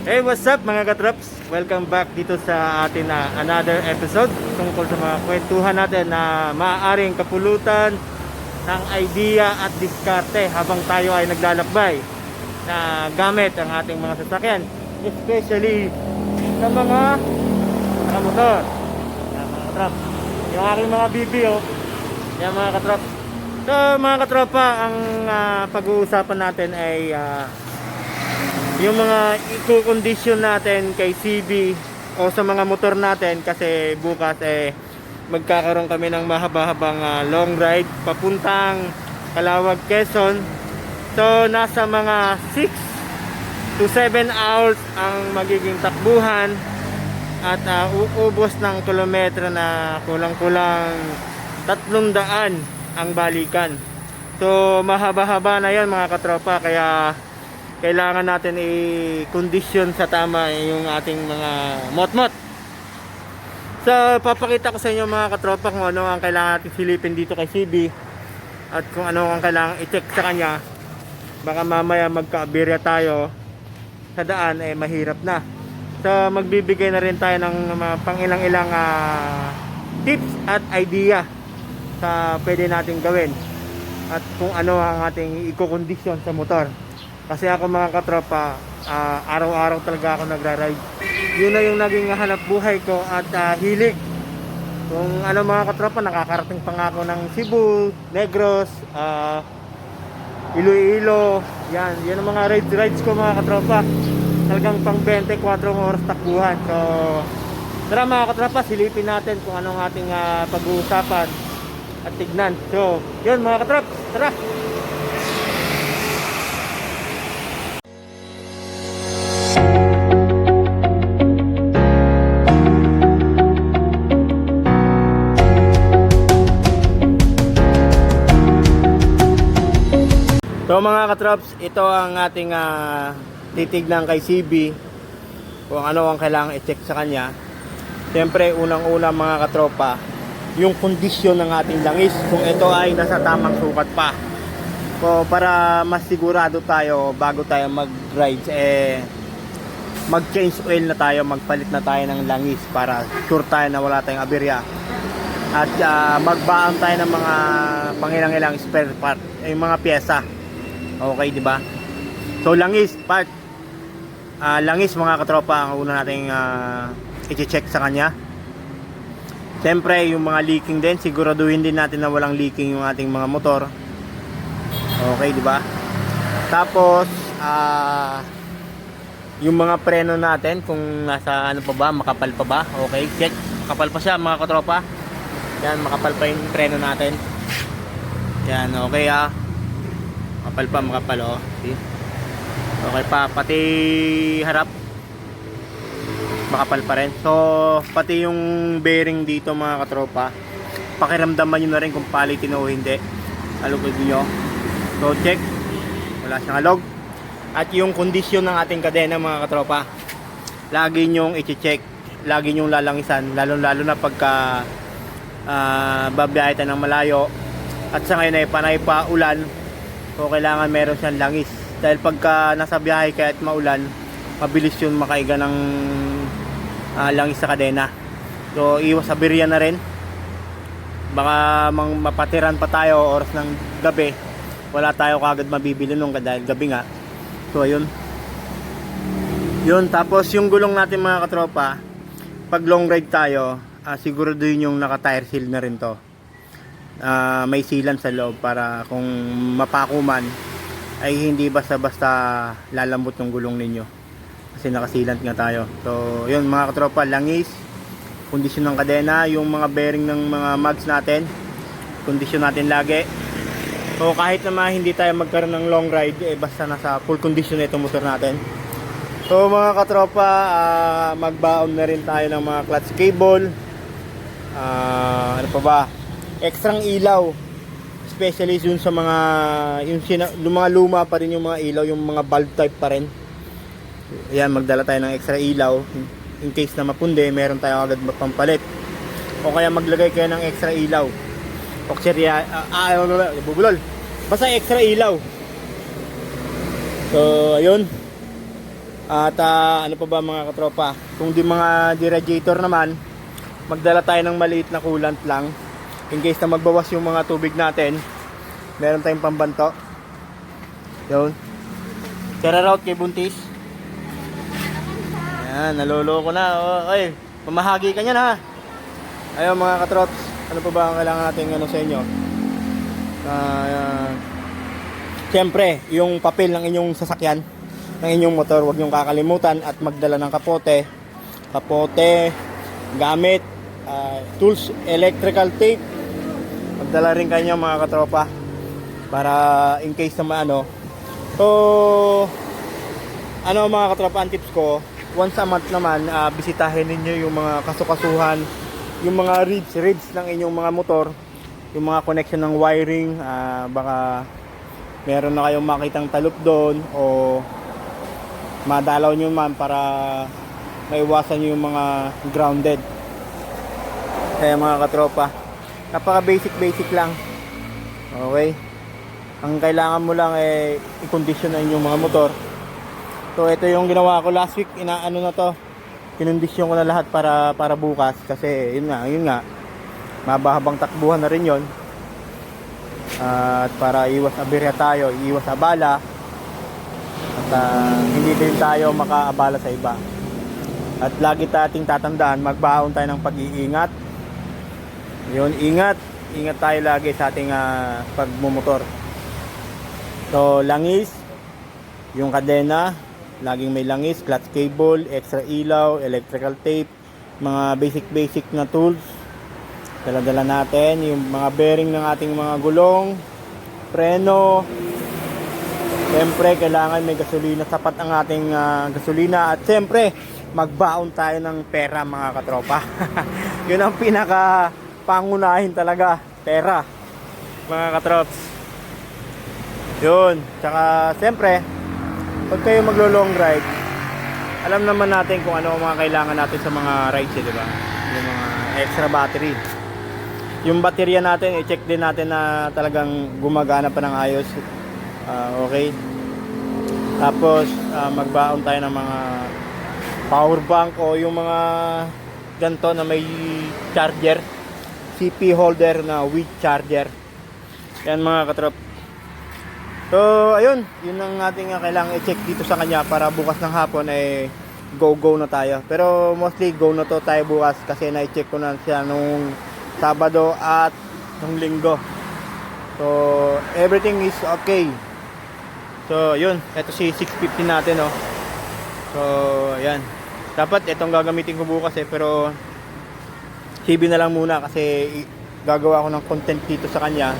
Hey, what's up mga katrops? Welcome back dito sa atin na another episode tungkol sa mga kwentuhan natin na maaaring kapulutan ng idea at diskarte habang tayo ay naglalakbay na gamit ang ating mga sasakyan, especially sa mga motor. Yan mga katrops, yung aking mga BBO. Yan mga katrops. So mga katropa, ang pag-uusapan natin ay yung mga i-condition natin kay CB o sa mga motor natin, kasi bukas magkakaroon kami ng mahaba-habang long ride papuntang Calawag, Quezon. So nasa mga 6 to 7 hours ang magiging takbuhan at uubos ng kilometro na kulang-kulang 300 ang balikan. So mahaba-haba na yan mga katropa, kaya kailangan natin i-condition sa tama yung ating mga mot-mot. So papakita ko sa inyo mga katropa kung ano ang kailangan natin silipin dito kay CB at kung ano ang kailangan i-check sa kanya. Baka mamaya magka-aberya tayo sa daan, mahirap na. So magbibigay na rin tayo ng mga pang-ilang-ilang tips at idea sa pwede natin gawin at kung ano ang ating i-condition sa motor. Kasi ako mga katropa, araw-araw talaga ako nagra-ride. Yun na yung naging hanap buhay ko at hilig. Kung ano mga katropa, nakakarating pa nga ako ng Cebu, Negros, Iloilo. Yan ang mga rides ko mga katropa. Talagang pang 24 oras takbuhan. So tara mga katropa, silipin natin kung anong ating pag-uusapan at tignan. So yun mga katropa, tara! So mga katrops, ito ang ating titignan kay CB kung ano ang kailangan i-check sa kanya. Siyempre unang-una mga katropa, yung kondisyon ng ating langis, kung ito ay nasa tamang sukat pa. So para mas sigurado tayo bago tayo mag-rides, mag-change oil na tayo, magpalit na tayo ng langis para sure tayo na wala tayong aberya. At magbaon tayo ng mga pangilang-ilang spare part, yung mga pyesa. Okay, di ba? So langis part, langis mga katropa ang una nating i-check sa kanya. Siyempre yung mga leaking din, siguraduhin din natin na walang leaking yung ating mga motor. Okay, di ba? Tapos yung mga preno natin, kung nasa ano pa ba, makapal pa ba? Okay, check. Makapal pa siya mga katropa. Yan, makapal pa yung preno natin. Yan, okay makapal oh. See? Okay pa, pati harap makapal pa rin. So pati yung bearing dito mga katropa, pakiramdaman nyo na rin kung palitin o hindi. Alugod nyo. So check, wala siyang alog. At yung kondisyon ng ating kadena mga katropa, lagi nyong i-check, lagi nyong lalangisan, lalo na pagka babiyahe tayo ng malayo at sa ngayon ay panay pa ulan. So kailangan meron siyang langis, dahil pagka nasa biyahe kahit maulan, mabilis yun makaiga ng langis sa kadena. So iwas aberya na rin, baka mapatiran pa tayo oras ng gabi, wala tayo kagad mabibili nung dahil gabi nga. So ayun yun. Tapos yung gulong natin mga katropa, pag long ride tayo, siguraduhin yung naka tire seal na rin to. May sealant sa loob para kung mapakuman ay hindi basta-basta lalambot yung gulong ninyo, kasi naka-sealant nga tayo. So yun mga katropa, langis, kondisyon ng kadena, yung mga bearing ng mga mags natin, kondisyon natin lagi. So kahit naman hindi tayo magkaroon ng long ride, basta nasa full condition na itong motor natin. So mga katropa, magbaon na rin tayo ng mga clutch cable, ano pa ba, extrang ilaw, especially yun sa mga mga luma pa rin yung mga ilaw, yung mga bulb type pa rin. Ayan, magdala tayo ng extra ilaw in case na mapundi, meron tayo agad pampalit. O kaya maglagay kayo ng extra ilaw, bubulol, basta extra ilaw. So ayun, At ano pa ba mga katropa, kung di mga di radiator naman, magdala tayo ng maliit na coolant lang in case na magbawas yung mga tubig natin, meron tayong pambanto. Yun, tara route kay Buntis. Ayan, naloloko na. Oy, pamahagi ka niyan ha. Ayun mga katrops, ano pa ba ang kailangan natin sa inyo? Siyempre, yung papel ng inyong sasakyan, ng inyong motor, huwag niyong kakalimutan at magdala ng kapote, gamit, tools, electrical tape. Magdala rin kayo mga katropa para in case na So, mga katropa, ang tips ko, once a month naman, bisitahin ninyo yung mga kasukasuhan, yung mga ribs ng inyong mga motor, yung mga connection ng wiring, baka meron na kayong makitang talop doon o madalaw nyo man para maiwasan nyo yung mga grounded. Kaya mga katropa, napaka basic lang. Okay, ang kailangan mo lang i-condition na yung mga motor. So ito yung ginawa ko last week, kinondisyon ko na lahat para bukas kasi yun nga mabahabang takbuhan na rin yon. At para iwas aberya tayo, iwas abala, at hindi din tayo makaabala sa iba. At lagi nating tatandaan, magbaon tayo ng pag-iingat. Yun, ingat tayo lagi sa ating pagmumotor. So langis, yung kadena, laging may langis, clutch cable, extra ilaw, electrical tape, mga basic na tools. Dala-dala natin yung mga bearing ng ating mga gulong, preno. Siyempre, kailangan may gasolina, sapat ang ating gasolina. At siyempre, magbaon tayo ng pera mga katropa. Yun ang pinaka pangunahin talaga, pera mga katrops. Yun, tsaka siyempre, pag kayo maglo-long ride, alam naman natin kung ano ang mga kailangan natin sa mga rides, di ba? Yung mga extra battery. Yung baterya natin, i-check din natin na talagang gumagana pa ng ayos. Okay. Tapos magbaon tayo ng mga power bank o yung mga ganito na may charger, CP holder na with charger. Yan mga katrop. So ayun, yun ang ating kailangan i-check dito sa kanya para bukas ng hapon go na tayo. Pero mostly go na to tayo bukas kasi na-check ko na siya nung Sabado at nung Linggo. So everything is okay. So yun, ito si 650 natin So ayan, dapat itong gagamitin ko bukas pero CB na lang muna kasi gagawa ko ng content dito sa kanya.